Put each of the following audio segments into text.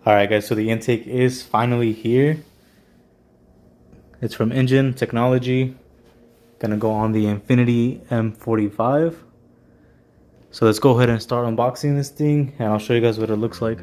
Alright guys, so the intake is finally here. It's from Injen Technology. Gonna go on the Infiniti M45. So let's go ahead and start unboxing this thing and I'll show you guys what it looks like.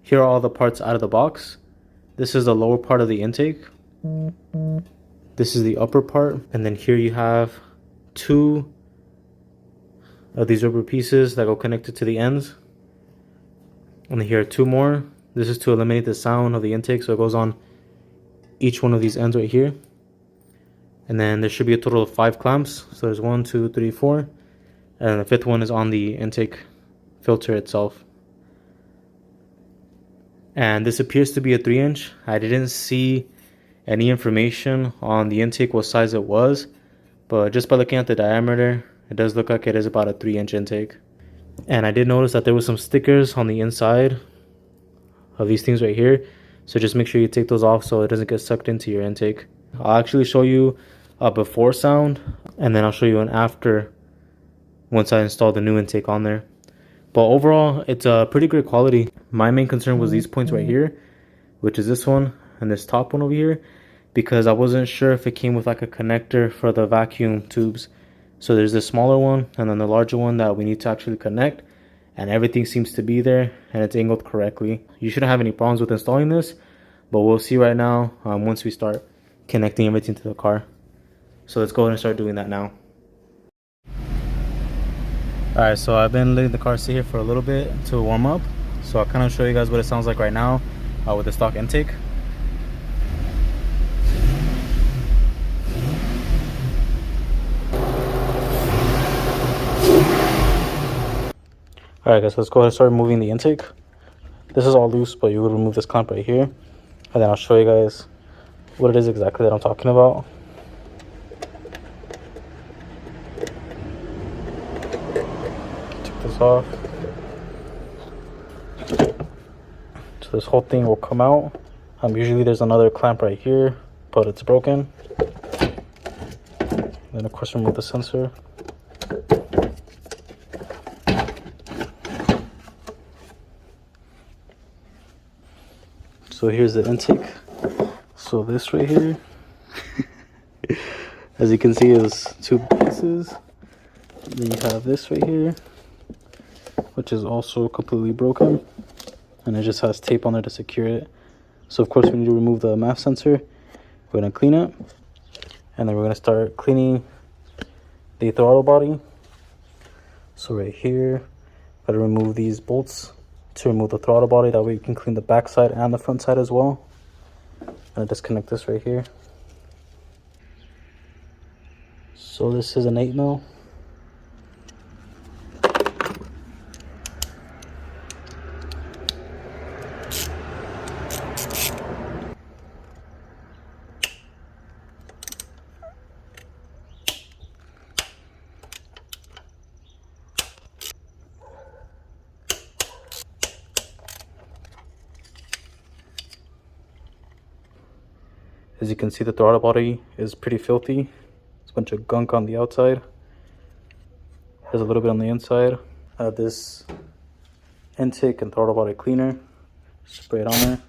Here are all the parts out of the box. This is the lower part of the intake. This is the upper part. And then here you have two of these rubber pieces that go connected to the ends. And then here are two more. This is to eliminate the sound of the intake. So it goes on each one of these ends right here. And then there should be a total of 5 clamps. So there's 1, 2, 3, 4. And the fifth one is on the intake filter itself. And this appears to be a 3-inch. I didn't see any information on the intake what size it was, but just by looking at the diameter, it does look like it is about a 3-inch intake. And I did notice that there was some stickers on the inside of these things right here, so just make sure you take those off so it doesn't get sucked into your intake. I'll actually show you a before sound, and then I'll show you an after once I install the new intake on there. But overall, it's a pretty great quality. My main concern was these points right here, which is this one and this top one over here, because I wasn't sure if it came with like a connector for the vacuum tubes. So there's the smaller one and then the larger one that we need to actually connect, and everything seems to be there and it's angled correctly. You shouldn't have any problems with installing this, but we'll see right now once we start connecting everything to the car. So let's go ahead and start doing that now. Alright, so I've been letting the car sit here for a little bit to warm up. So I'll kind of show you guys what it sounds like right now with the stock intake. Alright guys, let's go ahead and start removing the intake. This is all loose, but you would remove this clamp right here. And then I'll show you guys what it is exactly that I'm talking about. Off. So this whole thing will come out. Usually there's another clamp right here, but it's broken. Then of course remove the sensor. So here's the intake. So this right here, as you can see, is 2 pieces. Then you have this right here, which is also completely broken, and it just has tape on there to secure it. So of course we need to remove the MAF sensor. We're going to clean it, and then we're going to start cleaning the throttle body. So right here, got to remove these bolts to remove the throttle body. That way you can clean the back side and the front side as well. And disconnect this right here. So this is an 8mm. As you can see, the throttle body is pretty filthy. There's a bunch of gunk on the outside. There's a little bit on the inside. I have this intake and throttle body cleaner. Spray it on there.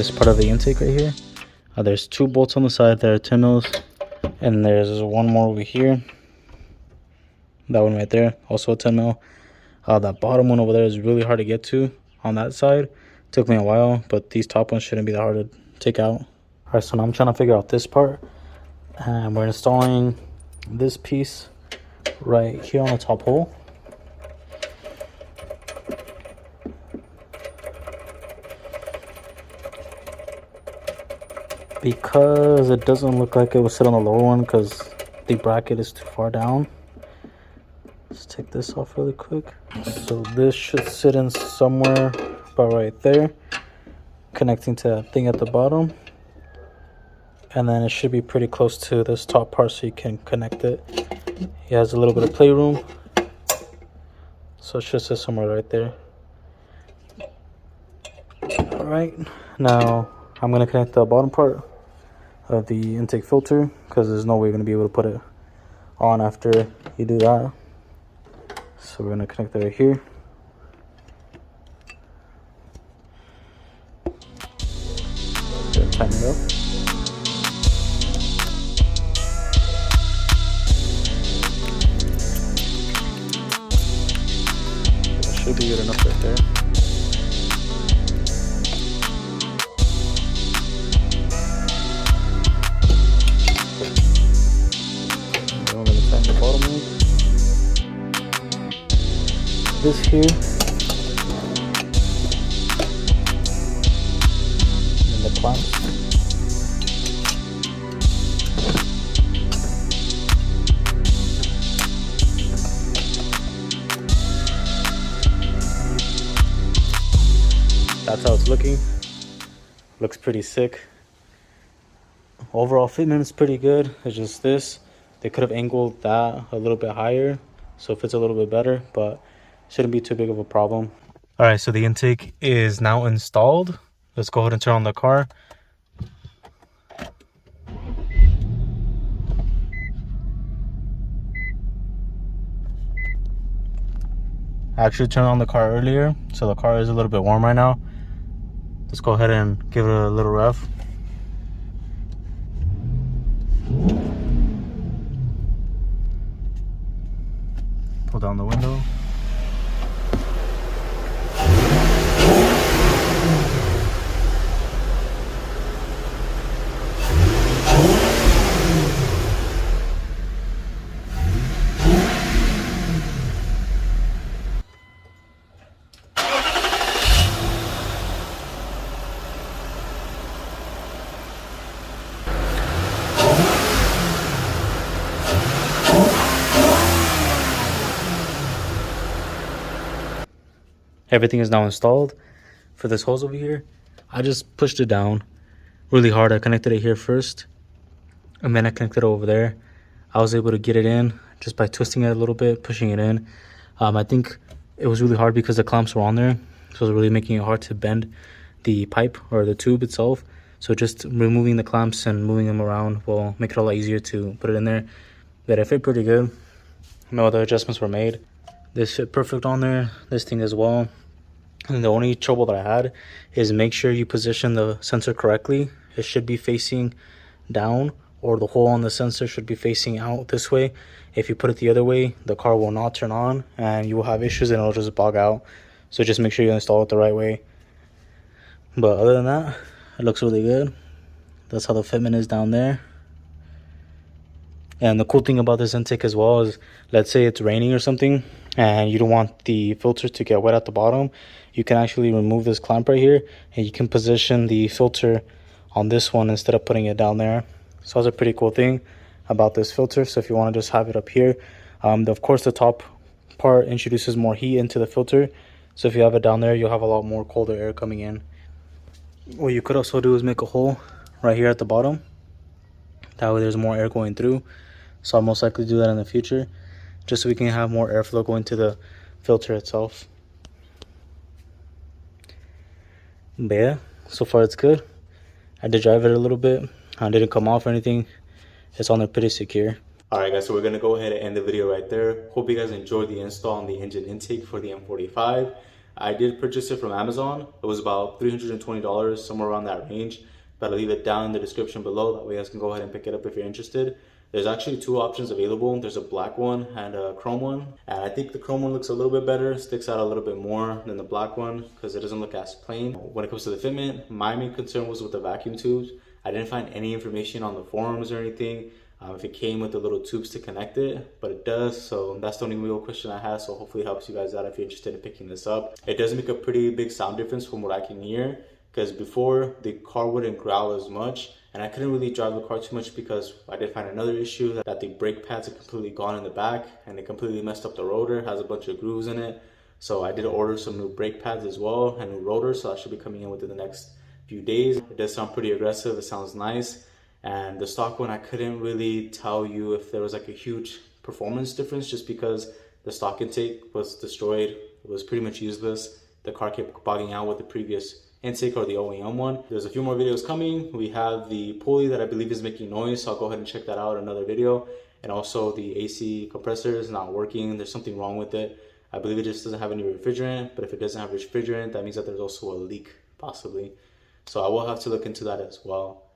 this part of the intake right here. There's 2 bolts on the side that are 10 mils, and there's one more over here. That one right there, also a 10 mil. That bottom one over there is really hard to get to on that side. Took me a while, but these top ones shouldn't be that hard to take out. All right, so now I'm trying to figure out this part, and we're installing this piece right here on the top hole. Because it doesn't look like it will sit on the lower one because the bracket is too far down. Let's take this off really quick. So this should sit in somewhere about right there, connecting to that thing at the bottom. And then it should be pretty close to this top part so you can connect it. It has a little bit of playroom. So it should sit somewhere right there. All right, now I'm gonna connect the bottom part of the intake filter because there's no way you're going to be able to put it on after you do that. So we're going to connect it right here. Tighten it up. That should be good enough right there. The bottom one. This here, and the clamps. That's how it's looking. Looks pretty sick. Overall fitment is pretty good. It's just this. They could have angled that a little bit higher, so it fits a little bit better, but shouldn't be too big of a problem. All right, so the intake is now installed. Let's go ahead and turn on the car. I actually turned on the car earlier, so the car is a little bit warm right now. Let's go ahead and give it a little rev. Pull down the window. Everything is now installed. For this hose over here, I just pushed it down really hard. I connected it here first, and then I connected it over there. I was able to get it in just by twisting it a little bit, pushing it in. I think it was really hard because the clamps were on there, so it was really making it hard to bend the pipe or the tube itself. So just removing the clamps and moving them around will make it a lot easier to put it in there. But it fit pretty good. No other adjustments were made. This fit perfect on there, this thing as well. And the only trouble that I had is make sure you position the sensor correctly. It should be facing down, or the hole on the sensor should be facing out this way. If you put it the other way, the car will not turn on and you will have issues and it'll just bog out. So just make sure you install it the right way. But other than that, it looks really good. That's how the fitment is down there. And the cool thing about this intake as well is, let's say it's raining or something and you don't want the filter to get wet at the bottom, you can actually remove this clamp right here and you can position the filter on this one instead of putting it down there. So that's a pretty cool thing about this filter. So if you want to just have it up here, of course the top part introduces more heat into the filter. So if you have it down there, you'll have a lot more colder air coming in. What you could also do is make a hole right here at the bottom. That way there's more air going through. So I'll most likely do that in the future, just so we can have more airflow going to the filter itself. But yeah, so far it's good. I did drive it a little bit. I didn't come off or anything. It's on there pretty secure. Alright guys, so we're going to go ahead and end the video right there. Hope you guys enjoyed the install on the Injen Intake for the M45. I did purchase it from Amazon. It was about $320, somewhere around that range. But I'll leave it down in the description below. That way you guys can go ahead and pick it up if you're interested. There's actually two options available. There's a black one and a chrome one. And I think the chrome one looks a little bit better, sticks out a little bit more than the black one because it doesn't look as plain. When it comes to the fitment, my main concern was with the vacuum tubes. I didn't find any information on the forums or anything if it came with the little tubes to connect it, but it does. So that's the only real question I have. So hopefully it helps you guys out if you're interested in picking this up. It does make a pretty big sound difference from what I can hear, because before the car wouldn't growl as much, and I couldn't really drive the car too much because I did find another issue that the brake pads are completely gone in the back and it completely messed up the rotor, has a bunch of grooves in it. So I did order some new brake pads as well and new rotors, so that should be coming in within the next few days. It does sound pretty aggressive, it sounds nice. And the stock one, I couldn't really tell you if there was like a huge performance difference just because the stock intake was destroyed. It was pretty much useless. The car kept bogging out with the previous intake or the OEM one. There's a few more videos coming. We have the pulley that I believe is making noise, so I'll go ahead and check that out in another video. And also the AC compressor is not working. There's something wrong with it. I believe it just doesn't have any refrigerant, but if it doesn't have refrigerant, that means that there's also a leak possibly. So I will have to look into that as well.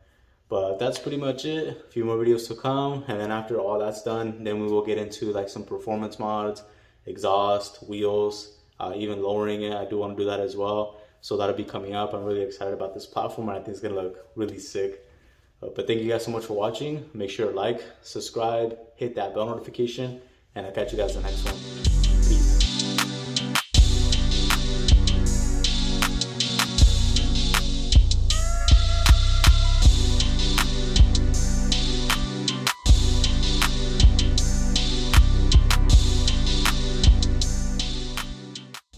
But that's pretty much it. A few more videos to come, and then after all that's done, then we will get into like some performance mods, exhaust, wheels, even lowering it. I do want to do that as well. So that'll be coming up. I'm really excited about this platform and I think it's gonna look really sick. But thank you guys so much for watching. Make sure to like, subscribe, hit that bell notification, and I'll catch you guys in the next one. Peace.